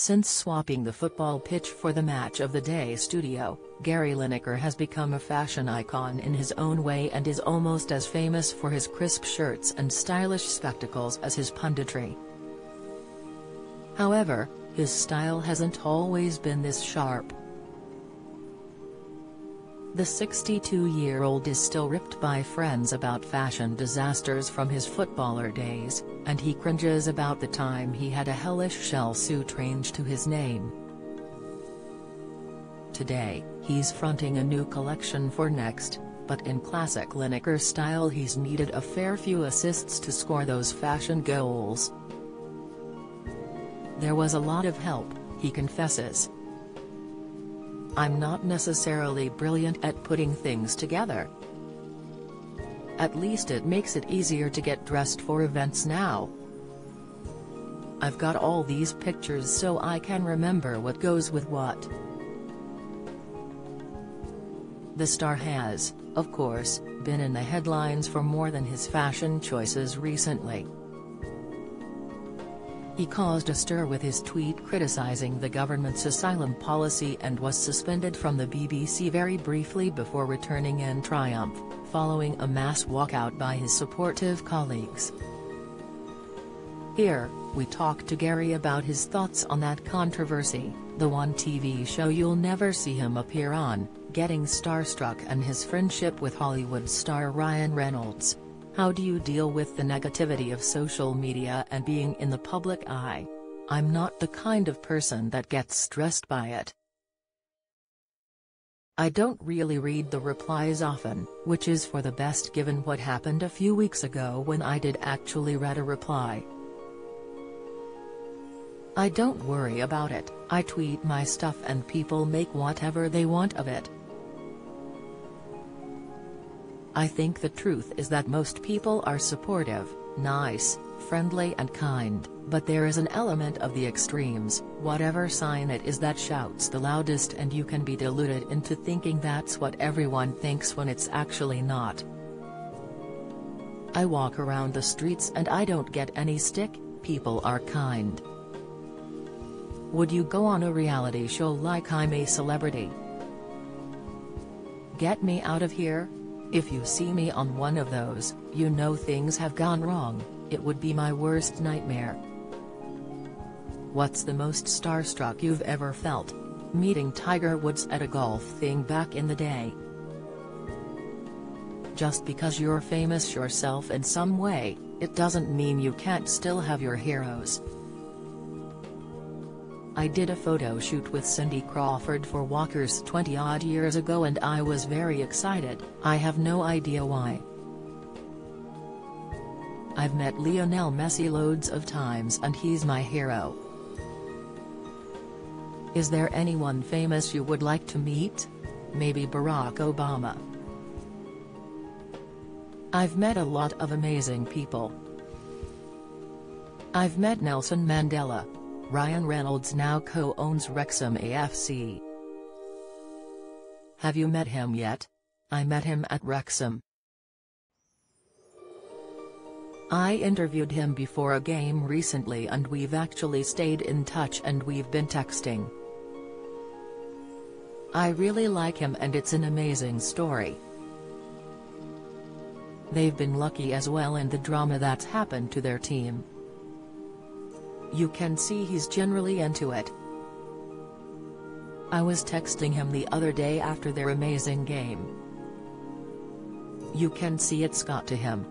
Since swapping the football pitch for the Match of the Day studio, Gary Lineker has become a fashion icon in his own way and is almost as famous for his crisp shirts and stylish spectacles as his punditry. However, his style hasn't always been this sharp. The 62-year-old is still ripped by friends about fashion disasters from his footballer days, and he cringes about the time he had a hellish shell suit ranged to his name. Today, he's fronting a new collection for Next, but in classic Lineker style he's needed a fair few assists to score those fashion goals. "There was a lot of help," he confesses. "I'm not necessarily brilliant at putting things together. At least it makes it easier to get dressed for events now. I've got all these pictures so I can remember what goes with what." The star has, of course, been in the headlines for more than his fashion choices recently. He caused a stir with his tweet criticizing the government's asylum policy and was suspended from the BBC very briefly before returning in triumph, following a mass walkout by his supportive colleagues. Here, we talk to Gary about his thoughts on that controversy, the one TV show you'll never see him appear on, getting starstruck, and his friendship with Hollywood star Ryan Reynolds. How do you deal with the negativity of social media and being in the public eye? I'm not the kind of person that gets stressed by it. I don't really read the replies often, which is for the best given what happened a few weeks ago when I did actually read a reply. I don't worry about it, I tweet my stuff and people make whatever they want of it. I think the truth is that most people are supportive, nice, friendly and kind, but there is an element of the extremes, whatever sign it is, that shouts the loudest, and you can be deluded into thinking that's what everyone thinks when it's actually not. I walk around the streets and I don't get any stick, people are kind. Would you go on a reality show like I'm a celebrity? Get me out of here? If you see me on one of those, you know things have gone wrong. It would be my worst nightmare. What's the most starstruck you've ever felt? Meeting Tiger Woods at a golf thing back in the day. Just because you're famous yourself in some way, it doesn't mean you can't still have your heroes. I did a photo shoot with Cindy Crawford for Walker's 20-odd years ago and I was very excited, I have no idea why. I've met Lionel Messi loads of times and he's my hero. Is there anyone famous you would like to meet? Maybe Barack Obama. I've met a lot of amazing people. I've met Nelson Mandela. Ryan Reynolds now co-owns Wrexham AFC. Have you met him yet? I met him at Wrexham. I interviewed him before a game recently and we've actually stayed in touch and we've been texting. I really like him and it's an amazing story. They've been lucky as well in the drama that's happened to their team. You can see he's generally into it. I was texting him the other day after their amazing game. You can see it's got to him.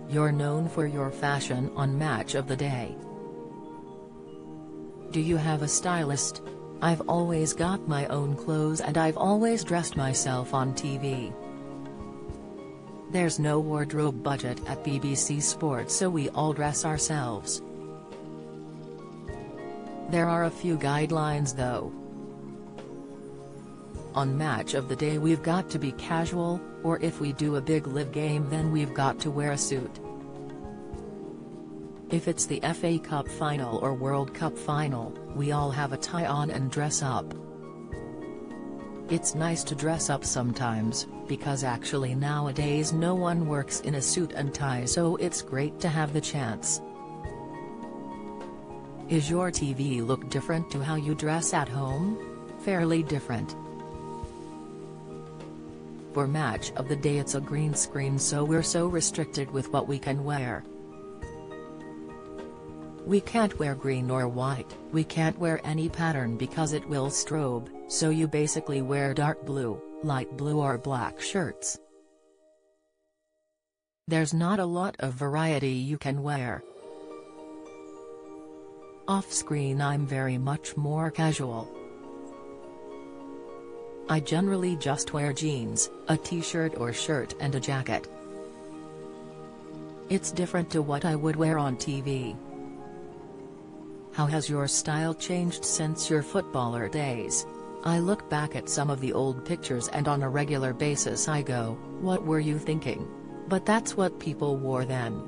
You're known for your fashion on Match of the Day. Do you have a stylist? I've always got my own clothes and I've always dressed myself on TV. There's no wardrobe budget at BBC Sport so we all dress ourselves. There are a few guidelines though. On Match of the Day we've got to be casual, or if we do a big live game then we've got to wear a suit. If it's the FA Cup final or World Cup final, we all have a tie on and dress up. It's nice to dress up sometimes, because actually nowadays no one works in a suit and tie, so it's great to have the chance. Is your TV look different to how you dress at home? Fairly different. For Match of the Day it's a green screen, so we're so restricted with what we can wear. We can't wear green or white, we can't wear any pattern because it will strobe, so you basically wear dark blue, light blue or black shirts. There's not a lot of variety you can wear. Off-screen I'm very much more casual. I generally just wear jeans, a t-shirt or shirt and a jacket. It's different to what I would wear on TV. How has your style changed since your footballer days? I look back at some of the old pictures and on a regular basis I go, what were you thinking? But that's what people wore then.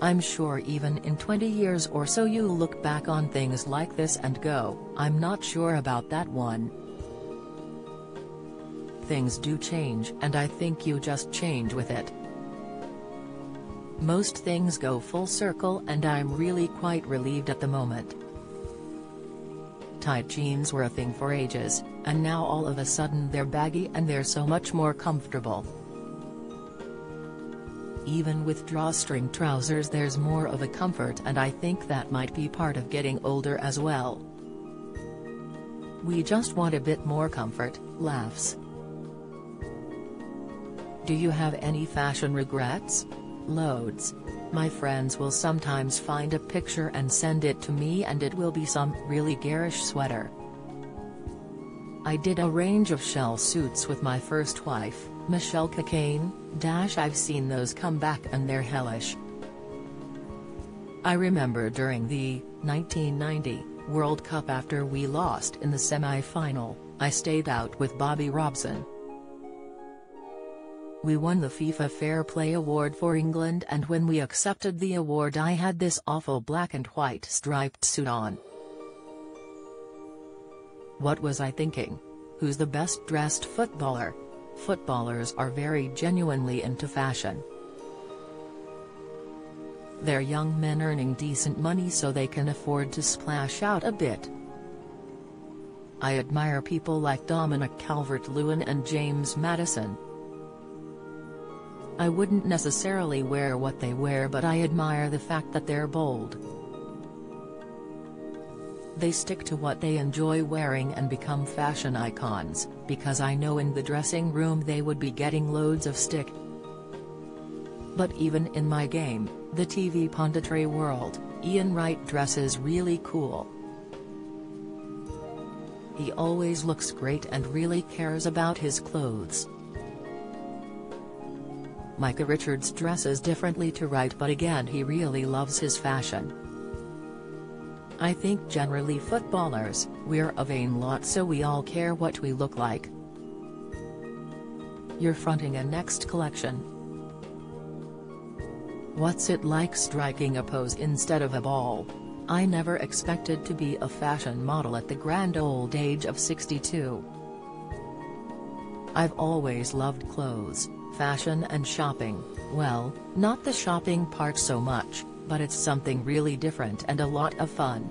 I'm sure even in 20 years or so you look back on things like this and go, I'm not sure about that one. Things do change and I think you just change with it. Most things go full circle and I'm really quite relieved at the moment. Tight jeans were a thing for ages, and now all of a sudden they're baggy and they're so much more comfortable. Even with drawstring trousers there's more of a comfort, and I think that might be part of getting older as well. We just want a bit more comfort, laughs. Do you have any fashion regrets? Loads. My friends will sometimes find a picture and send it to me and it will be some really garish sweater. I did a range of shell suits with my first wife, Michelle Cocaine. I've seen those come back and they're hellish. I remember during the 1990 World Cup after we lost in the semi-final, I stayed out with Bobby Robson. We won the FIFA Fair Play Award for England, and when we accepted the award I had this awful black and white striped suit on. What was I thinking? Who's the best dressed footballer? Footballers are very genuinely into fashion. They're young men earning decent money so they can afford to splash out a bit. I admire people like Dominic Calvert-Lewin and James Maddison. I wouldn't necessarily wear what they wear, but I admire the fact that they're bold. They stick to what they enjoy wearing and become fashion icons, because I know in the dressing room they would be getting loads of stick. But even in my game, the TV punditry world, Ian Wright dresses really cool. He always looks great and really cares about his clothes. Micah Richards dresses differently to Wright, but again he really loves his fashion. I think generally footballers, we're a vain lot, so we all care what we look like. You're fronting a next collection. What's it like striking a pose instead of a ball? I never expected to be a fashion model at the grand old age of 62. I've always loved clothes, fashion and shopping. Well, not the shopping part so much, but it's something really different and a lot of fun.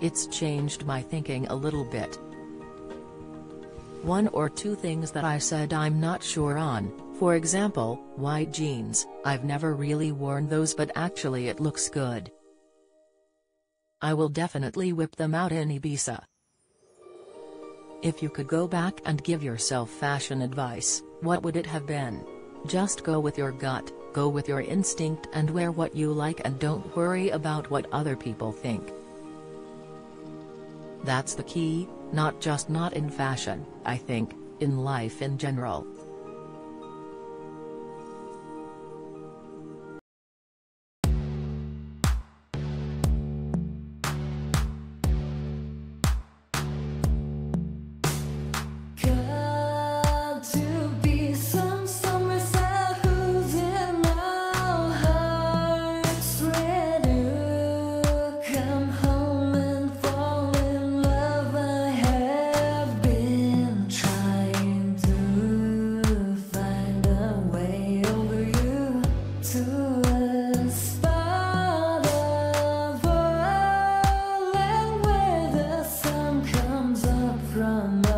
It's changed my thinking a little bit. One or two things that I said I'm not sure on, for example, white jeans. I've never really worn those, but actually it looks good. I will definitely whip them out in Ibiza. If you could go back and give yourself fashion advice, what would it have been? Just go with your gut, go with your instinct and wear what you like and don't worry about what other people think. That's the key, not in fashion, I think, in life in general. Trying to summer.